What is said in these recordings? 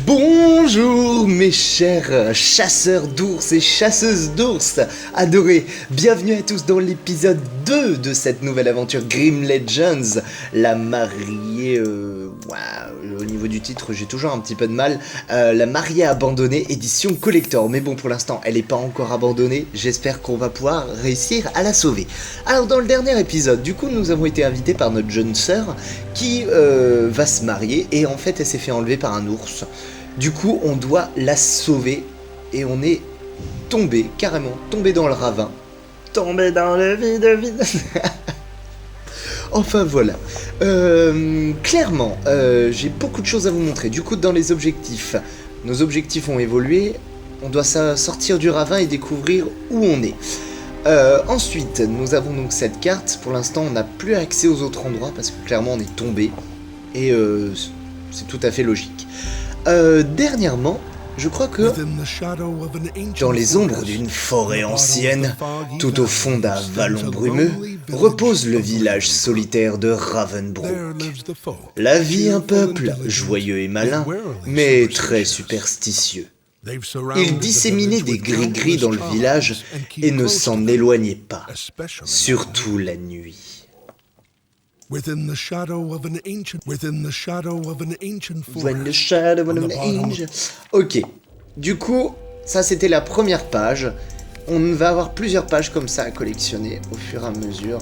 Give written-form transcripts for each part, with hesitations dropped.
Bonjour mes chers chasseurs d'ours et chasseuses d'ours adorés, bienvenue à tous dans l'épisode 2 de cette nouvelle aventure Grim Legends, la mariée, au niveau du titre j'ai toujours un petit peu de mal, la mariée abandonnée édition collector, mais bon pour l'instant elle n'est pas encore abandonnée, j'espère qu'on va pouvoir réussir à la sauver. Alors dans le dernier épisode, du coup nous avons été invités par notre jeune sœur qui va se marier et en fait elle s'est fait enlever par un ours. Du coup, on doit la sauver et on est tombé, carrément tombé dans le ravin. Tombé dans le vide. Enfin voilà. Clairement, j'ai beaucoup de choses à vous montrer. Du coup, dans les objectifs, nos objectifs ont évolué. On doit sortir du ravin et découvrir où on est. Ensuite, nous avons donc cette carte. Pour l'instant, on n'a plus accès aux autres endroits parce que clairement, on est tombé. Et c'est tout à fait logique. Dernièrement, je crois que dans les ombres d'une forêt ancienne, tout au fond d'un vallon brumeux, repose le village solitaire de Ravensbrück. La vie un peuple joyeux et malin, mais très superstitieux. Ils disséminaient des gris-gris dans le village et ne s'en éloignaient pas, surtout la nuit. Within the shadow of an ancient When the shadow of an angel. Ok, du coup, ça c'était la première page. On va avoir plusieurs pages comme ça à collectionner au fur et à mesure.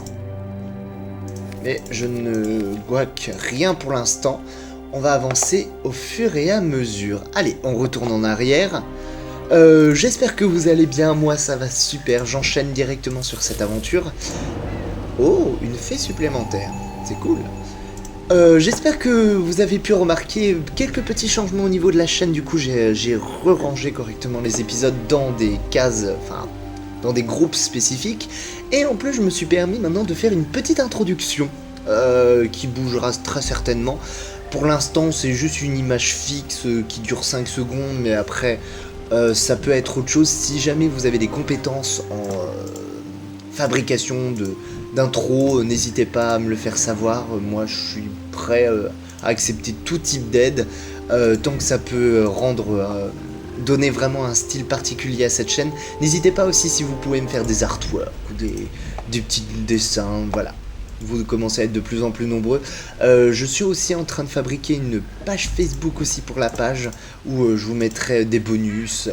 Mais je ne vois que rien pour l'instant. On va avancer au fur et à mesure. Allez, on retourne en arrière. J'espère que vous allez bien. Moi, ça va super. J'enchaîne directement sur cette aventure. Oh, une fée supplémentaire. C'est cool. J'espère que vous avez pu remarquer quelques petits changements au niveau de la chaîne. Du coup, j'ai re-rangé correctement les épisodes dans des cases, enfin, dans des groupes spécifiques. Et en plus, je me suis permis maintenant de faire une petite introduction qui bougera très certainement. Pour l'instant, c'est juste une image fixe qui dure 5 secondes, mais après, ça peut être autre chose. Si jamais vous avez des compétences en fabrication d'intro, n'hésitez pas à me le faire savoir. Moi, je suis prêt à accepter tout type d'aide, tant que ça peut donner vraiment un style particulier à cette chaîne. N'hésitez pas aussi si vous pouvez me faire des artworks ou des petits dessins, voilà. Vous commencez à être de plus en plus nombreux. Je suis aussi en train de fabriquer une page Facebook aussi pour la page, où je vous mettrai des bonus,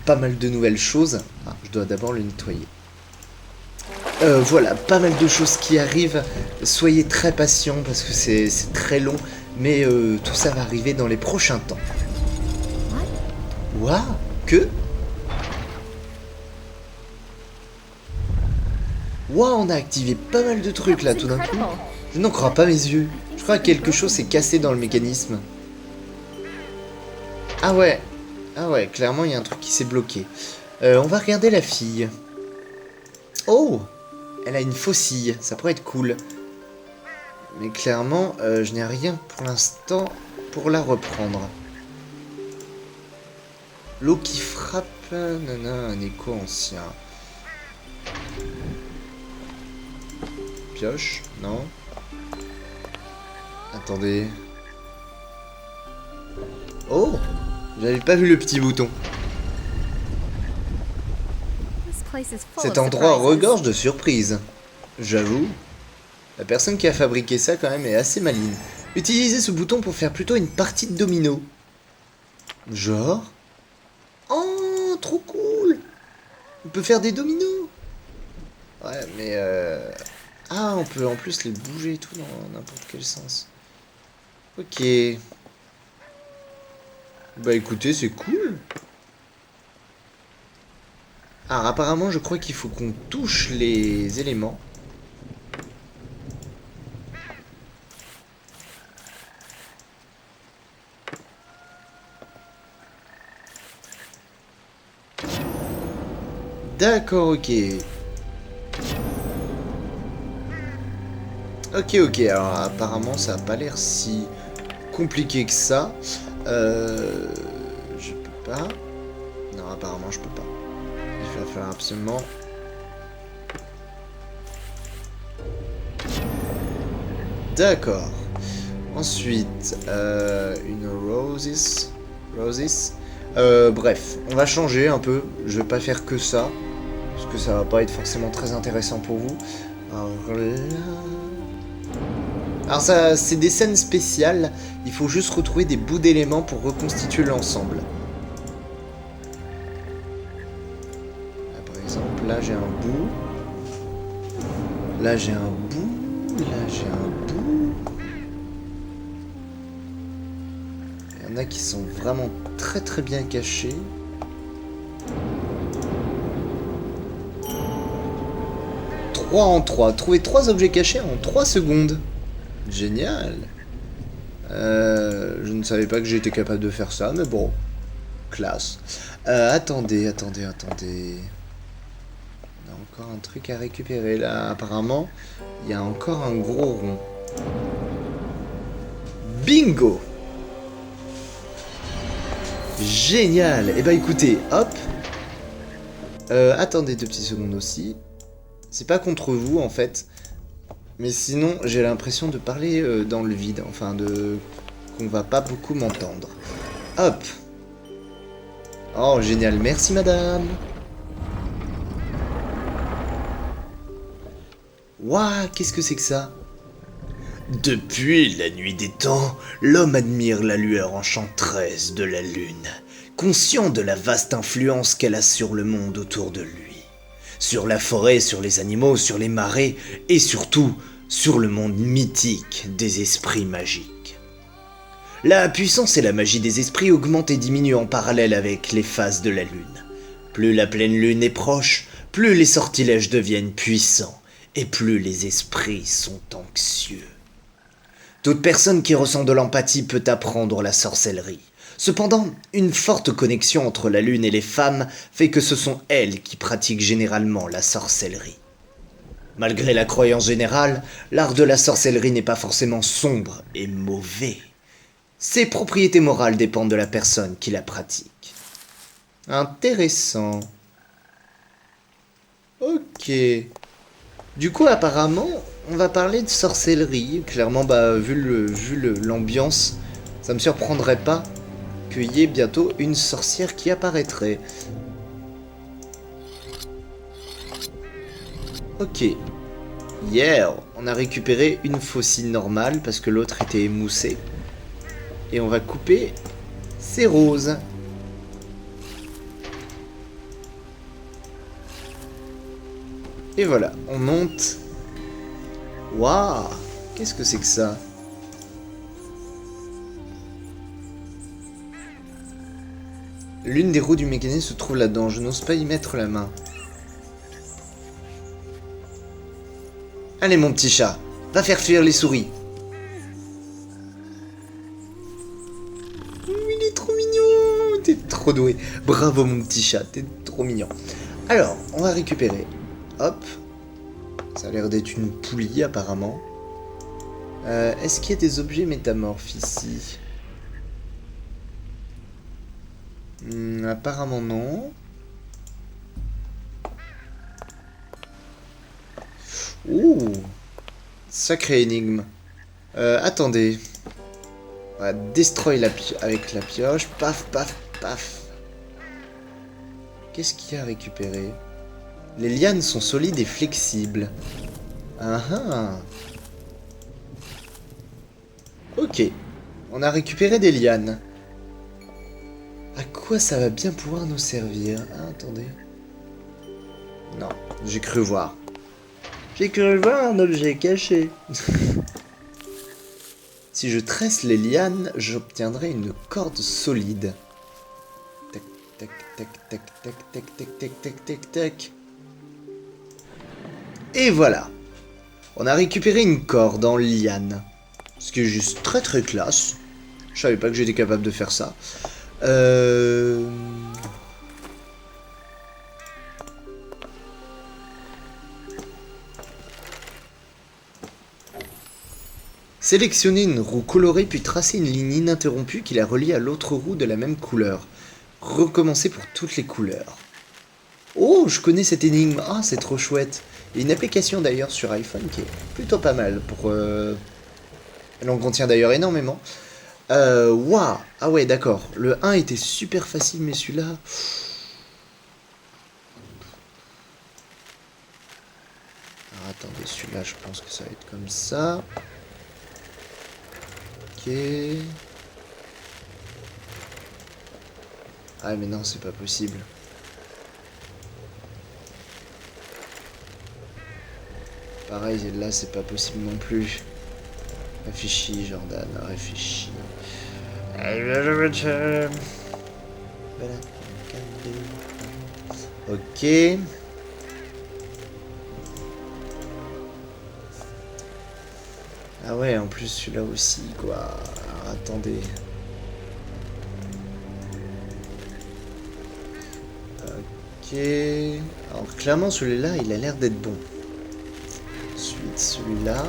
pas mal de nouvelles choses. Ah, je dois d'abord le nettoyer. Voilà, pas mal de choses qui arrivent. Soyez très patients parce que c'est très long, mais tout ça va arriver dans les prochains temps. Waouh, que waouh, on a activé pas mal de trucs là tout d'un coup. Je n'en crois pas mes yeux. Je crois que quelque chose s'est cassé dans le mécanisme. Ah ouais, clairement il y a un truc qui s'est bloqué. On va regarder la fille. Oh, elle a une faucille, ça pourrait être cool. Mais clairement, je n'ai rien pour l'instant pour la reprendre. L'eau qui frappe... Non, un écho ancien. Pioche, non. Attendez. Oh, j'avais pas vu le petit bouton. Cet endroit regorge de surprises. J'avoue. La personne qui a fabriqué ça quand même est assez maligne. Utilisez ce bouton pour faire plutôt une partie de domino. Genre. Oh, trop cool. On peut faire des dominos. Ouais, mais ah, on peut en plus les bouger et tout dans n'importe quel sens. Ok. Bah écoutez, c'est cool. Alors apparemment je crois qu'il faut qu'on touche les éléments. D'accord, ok. Ok, alors apparemment ça a pas l'air si compliqué que ça. Je peux pas. Non, apparemment je peux pas. Il va falloir absolument... D'accord. Ensuite, une Roses. Bref, on va changer un peu. Je vais pas faire que ça. Parce que ça va pas être forcément très intéressant pour vous. Alors ça, c'est des scènes spéciales. Il faut juste retrouver des bouts d'éléments pour reconstituer l'ensemble. Par exemple, là j'ai un bout. Là j'ai un bout. Là j'ai un bout. Il y en a qui sont vraiment très très bien cachés. Trois en 3. Trouver 3 objets cachés en 3 secondes. Génial. Je ne savais pas que j'étais capable de faire ça, mais bon. Classe. Attendez. On a encore un truc à récupérer là. Apparemment, il y a encore un gros rond. Bingo. Génial. Eh ben écoutez, hop. Attendez 2 petites secondes aussi. C'est pas contre vous en fait. Mais sinon, j'ai l'impression de parler dans le vide. Enfin, qu'on va pas beaucoup m'entendre. Hop. Oh, génial. Merci, madame. Waouh, qu'est-ce que c'est que ça? Depuis la nuit des temps, l'homme admire la lueur enchanteresse de la lune, conscient de la vaste influence qu'elle a sur le monde autour de lui. Sur la forêt, sur les animaux, sur les marées, et surtout sur le monde mythique des esprits magiques. La puissance et la magie des esprits augmentent et diminuent en parallèle avec les phases de la lune. Plus la pleine lune est proche, plus les sortilèges deviennent puissants, et plus les esprits sont anxieux. Toute personne qui ressent de l'empathie peut apprendre la sorcellerie. Cependant, une forte connexion entre la lune et les femmes fait que ce sont elles qui pratiquent généralement la sorcellerie. Malgré la croyance générale, l'art de la sorcellerie n'est pas forcément sombre et mauvais. Ses propriétés morales dépendent de la personne qui la pratique. Intéressant. Ok. Du coup, apparemment, on va parler de sorcellerie. Clairement, vu l'ambiance, ça me surprendrait pas qu'il y ait bientôt une sorcière qui apparaîtrait. Ok. Yeah, on a récupéré une faucille normale parce que l'autre était émoussée. Et on va couper ces roses. Et voilà, on monte. Waouh, qu'est-ce que c'est que ça? L'une des roues du mécanisme se trouve là-dedans. Je n'ose pas y mettre la main. Allez, mon petit chat, va faire fuir les souris. Il est trop mignon. T'es trop doué. Bravo, mon petit chat, t'es trop mignon. Alors, on va récupérer. Hop. Ça a l'air d'être une poulie, apparemment. Est-ce qu'il y a des objets métamorphes ici? Apparemment non. Ouh, sacrée énigme. Attendez. On va destroy avec la pioche. Paf, paf, paf. Qu'est-ce qu'il y a à récupérer? Les lianes sont solides et flexibles. Ah ah. Ok. On a récupéré des lianes. À quoi ça va bien pouvoir nous servir? Ah, attendez. Non, j'ai cru voir. J'ai cru voir un objet caché. Si je tresse les lianes, j'obtiendrai une corde solide. Tac, tac, tac, tac, tac, tac, tac, tac, tac, tac, tac. Et voilà. On a récupéré une corde en liane. Ce qui est juste très très classe. Je savais pas que j'étais capable de faire ça. Sélectionnez une roue colorée puis tracez une ligne ininterrompue qui la relie à l'autre roue de la même couleur. Recommencez pour toutes les couleurs. Oh, je connais cette énigme. Ah, c'est trop chouette. Il y a une application d'ailleurs sur iPhone qui est plutôt pas mal. Elle en contient d'ailleurs énormément. Waouh. Ah ouais, d'accord. Le 1 était super facile, mais celui-là... Alors, attendez, celui-là, je pense que ça va être comme ça. Ok. Ah, mais non, c'est pas possible. Pareil, là, c'est pas possible non plus. Réfléchis, Jordan, réfléchis. Ok. Ah ouais, en plus celui-là aussi, quoi. Alors, attendez. Ok. Alors clairement, celui-là, il a l'air d'être bon. Ensuite, celui-là.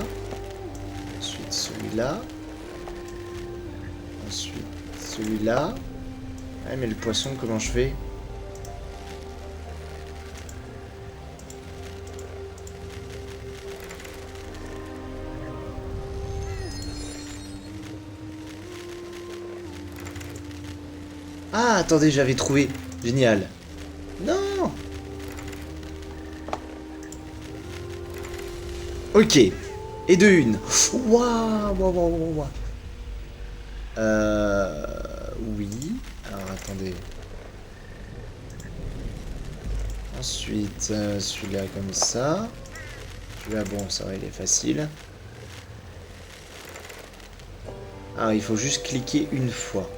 Ensuite, celui-là. Ensuite, celui-là. Ouais, mais le poisson, comment je fais? Ah, attendez, j'avais trouvé. Génial. Non. Ok. Et de une. Waouh, waouh, waouh, waouh. Oui. Alors, attendez. Ensuite, celui-là comme ça. Celui-là, bon, ça va, il est facile. Ah, il faut juste cliquer une fois.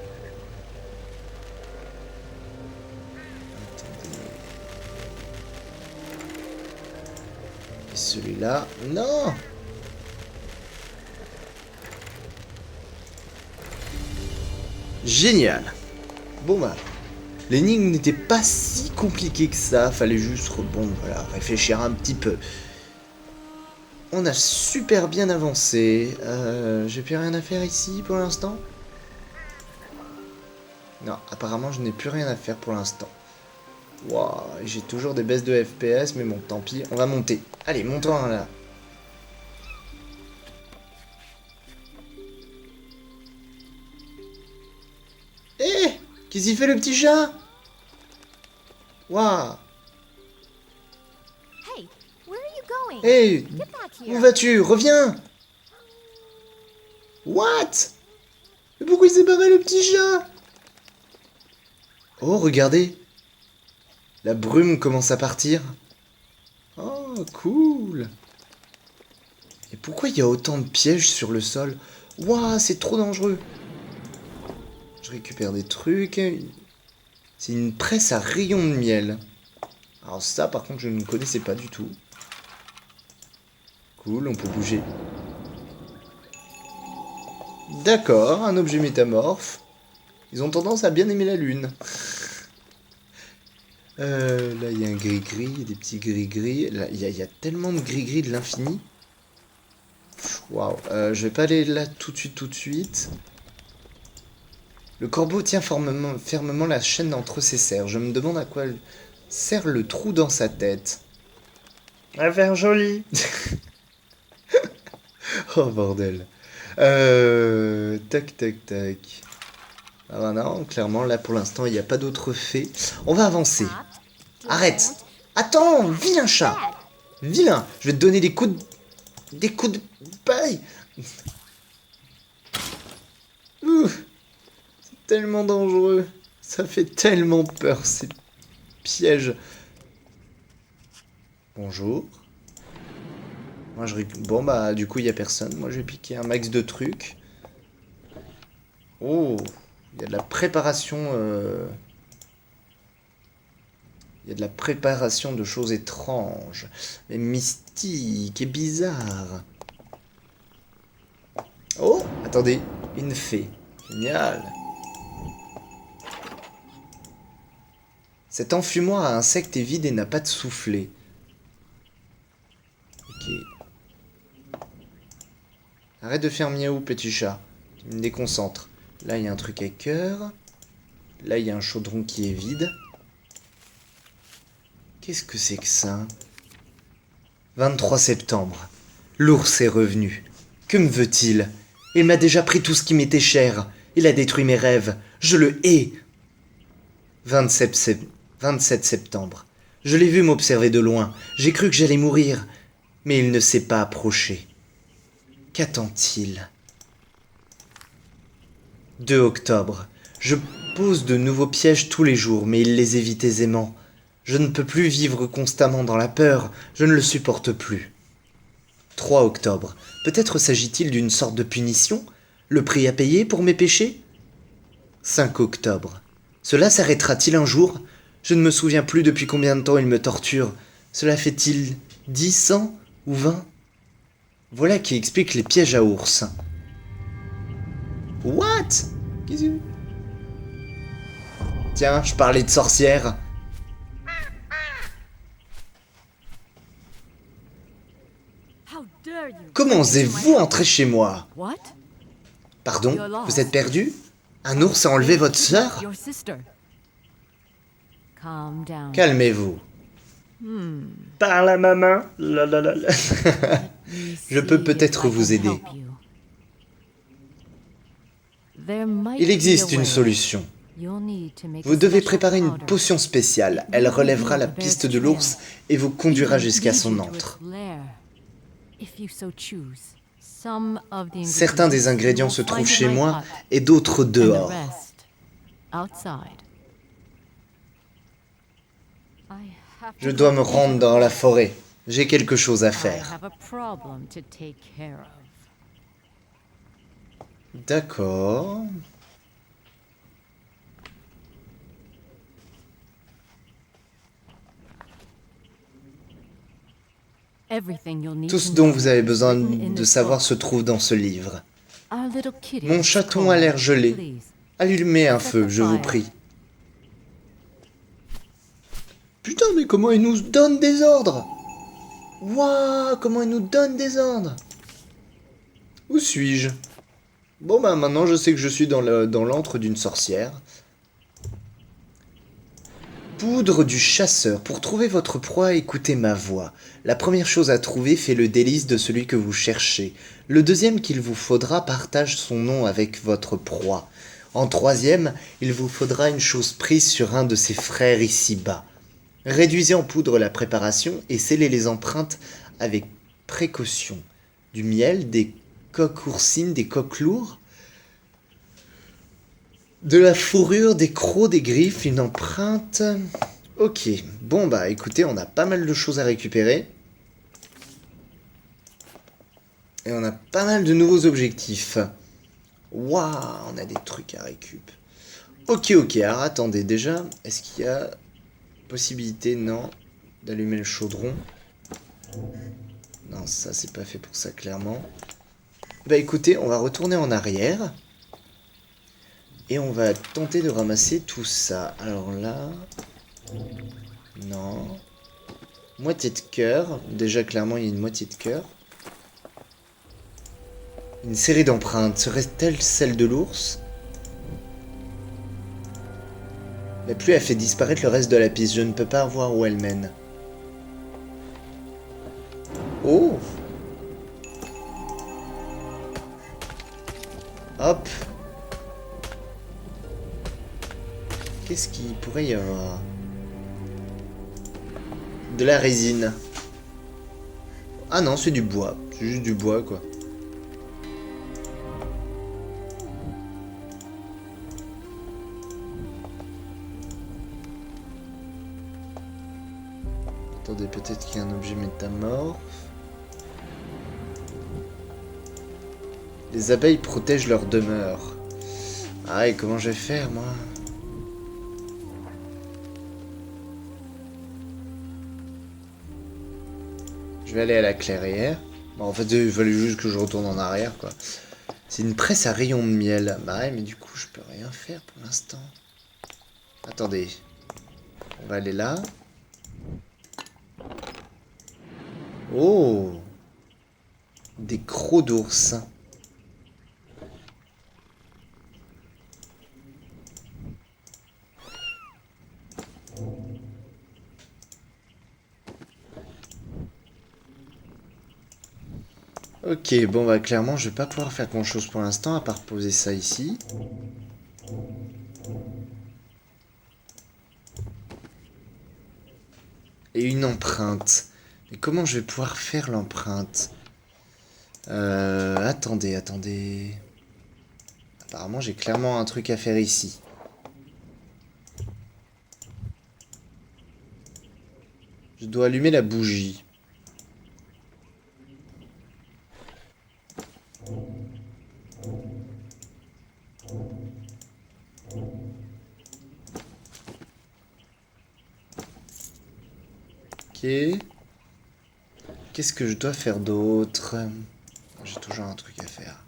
Et celui-là, non! Génial! Bon bah, l'énigme n'était pas si compliquée que ça, fallait juste, bon voilà, réfléchir un petit peu. On a super bien avancé. J'ai plus rien à faire ici pour l'instant? Non, apparemment je n'ai plus rien à faire pour l'instant. Waouh, j'ai toujours des baisses de FPS, mais bon, tant pis, on va monter. Allez, montons là. Eh, qu'est-ce qu'il fait le petit chat? Waouh. Hey, where are you going? Hey, Get back où here. vas-tu? Reviens. What? Mais pourquoi il s'est barré le petit chat? Oh, regardez. La brume commence à partir. Oh, cool. Et pourquoi il y a autant de pièges sur le sol? Waouh, c'est trop dangereux. Je récupère des trucs. C'est une presse à rayons de miel. Alors ça, par contre, je ne connaissais pas du tout. Cool, on peut bouger. D'accord, un objet métamorphe. Ils ont tendance à bien aimer la lune. Là, il y a un gris-gris, des petits gris-gris. Là, il y a tellement de gris-gris de l'infini. Waouh, je vais pas aller là tout de suite. Le corbeau tient fermement la chaîne entre ses serres. Je me demande à quoi sert le trou dans sa tête. À faire joli. Oh bordel. Tac, tac, tac. Ah bah non, clairement, là pour l'instant, il n'y a pas d'autre fait. On va avancer. Arrête. Attends, vilain chat. Vilain. Je vais te donner des coups de paille. C'est tellement dangereux. Ça fait tellement peur, ces pièges. Bonjour. Moi, bon, bah, du coup, il n'y a personne. Moi, je vais piquer un max de trucs. Oh, il y a de la préparation. Il y a de la préparation de choses étranges, mais mystiques et bizarres. Oh, attendez, une fée. Génial. Cet enfumoir à insectes est vide et n'a pas de soufflet. Ok. Arrête de faire miaou, petit chat. Tu me déconcentres. Là, il y a un truc à cœur. Là, il y a un chaudron qui est vide. Qu'est-ce que c'est que ça? 23 septembre. L'ours est revenu. Que me veut-il? Il m'a déjà pris tout ce qui m'était cher. Il a détruit mes rêves. Je le hais. 27 septembre. Je l'ai vu m'observer de loin. J'ai cru que j'allais mourir. Mais il ne s'est pas approché. Qu'attend-il? 2 octobre. Je pose de nouveaux pièges tous les jours, mais il les évite aisément. Je ne peux plus vivre constamment dans la peur. Je ne le supporte plus. 3 octobre. Peut-être s'agit-il d'une sorte de punition? Le prix à payer pour mes péchés? 5 octobre. Cela s'arrêtera-t-il un jour? Je ne me souviens plus depuis combien de temps il me torture. Cela fait-il 10 ans ou 20? Voilà qui explique les pièges à ours. What? Qu'est-ce que... Tiens, je parlais de sorcière. Comment osez-vous entrer chez moi? Pardon, vous êtes perdu? Un ours a enlevé votre sœur? Calmez-vous. Par la maman. Je peux peut-être vous aider. Il existe une solution. Vous devez préparer une potion spéciale. Elle relèvera la piste de l'ours et vous conduira jusqu'à son antre. Certains des ingrédients se trouvent chez moi et d'autres dehors. Je dois me rendre dans la forêt. J'ai quelque chose à faire. D'accord. Tout ce dont vous avez besoin de savoir se trouve dans ce livre. Mon chaton a l'air gelé. Allumez un feu, je vous prie. Putain, mais comment il nous donne des ordres? Waouh, comment il nous donne des ordres? Où suis-je? Bon bah maintenant je sais que je suis dans l'antre d'une sorcière. Poudre du chasseur. Pour trouver votre proie, écoutez ma voix. La première chose à trouver fait le délice de celui que vous cherchez. Le deuxième qu'il vous faudra partage son nom avec votre proie. En troisième, il vous faudra une chose prise sur un de ses frères ici-bas. Réduisez en poudre la préparation et scellez les empreintes avec précaution. Du miel, des coques oursines, des coques lourds, de la fourrure, des crocs, des griffes, une empreinte... Ok, bon bah écoutez, on a pas mal de choses à récupérer. Et on a pas mal de nouveaux objectifs. Waouh, on a des trucs à récup. Ok, alors attendez, déjà, est-ce qu'il y a possibilité, non, d'allumer le chaudron? Non, ça c'est pas fait pour ça, clairement. Bah écoutez, on va retourner en arrière. Et on va tenter de ramasser tout ça. Alors là... Non. Moitié de cœur. Déjà, clairement, il y a une moitié de cœur. Une série d'empreintes. Serait-elle celle de l'ours? La pluie a fait disparaître le reste de la piste. Je ne peux pas voir où elle mène. Oh! Hop! Qu'est-ce qu'il pourrait y avoir? De la résine. Ah non, c'est du bois. C'est juste du bois, quoi. Attendez, peut-être qu'il y a un objet métamorphe. Les abeilles protègent leur demeure. Ah, et comment je vais faire, moi? Je vais aller à la clairière. Bon, en fait, il fallait juste que je retourne en arrière, quoi. C'est une presse à rayons de miel. Bah ouais, mais du coup, je peux rien faire pour l'instant. Attendez. On va aller là. Oh! Des crocs d'ours. Ok, bon bah clairement je vais pas pouvoir faire grand chose pour l'instant à part poser ça ici. Et une empreinte. Mais comment je vais pouvoir faire l'empreinte? Attendez. Apparemment, j'ai clairement un truc à faire ici. Je dois allumer la bougie. Ok. Qu'est-ce que je dois faire d'autre? J'ai toujours un truc à faire.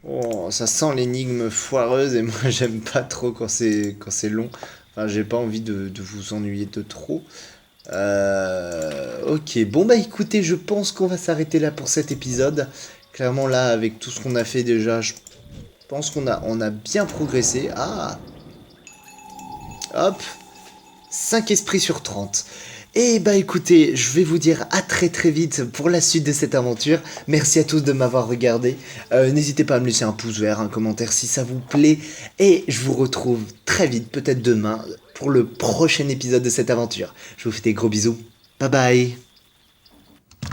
Oh, ça sent l'énigme foireuse et moi j'aime pas trop quand c'est long. Enfin, j'ai pas envie de vous ennuyer de trop. Ok, bon bah écoutez, je pense qu'on va s'arrêter là pour cet épisode. Clairement là, avec tout ce qu'on a fait déjà, je pense on a bien progressé. Ah, hop, 5 esprits sur 30. Et bah écoutez, je vais vous dire à très très vite pour la suite de cette aventure. Merci à tous de m'avoir regardé. N'hésitez pas à me laisser un pouce vert, un commentaire si ça vous plaît. Et je vous retrouve très vite, peut-être demain, pour le prochain épisode de cette aventure. Je vous fais des gros bisous. Bye bye.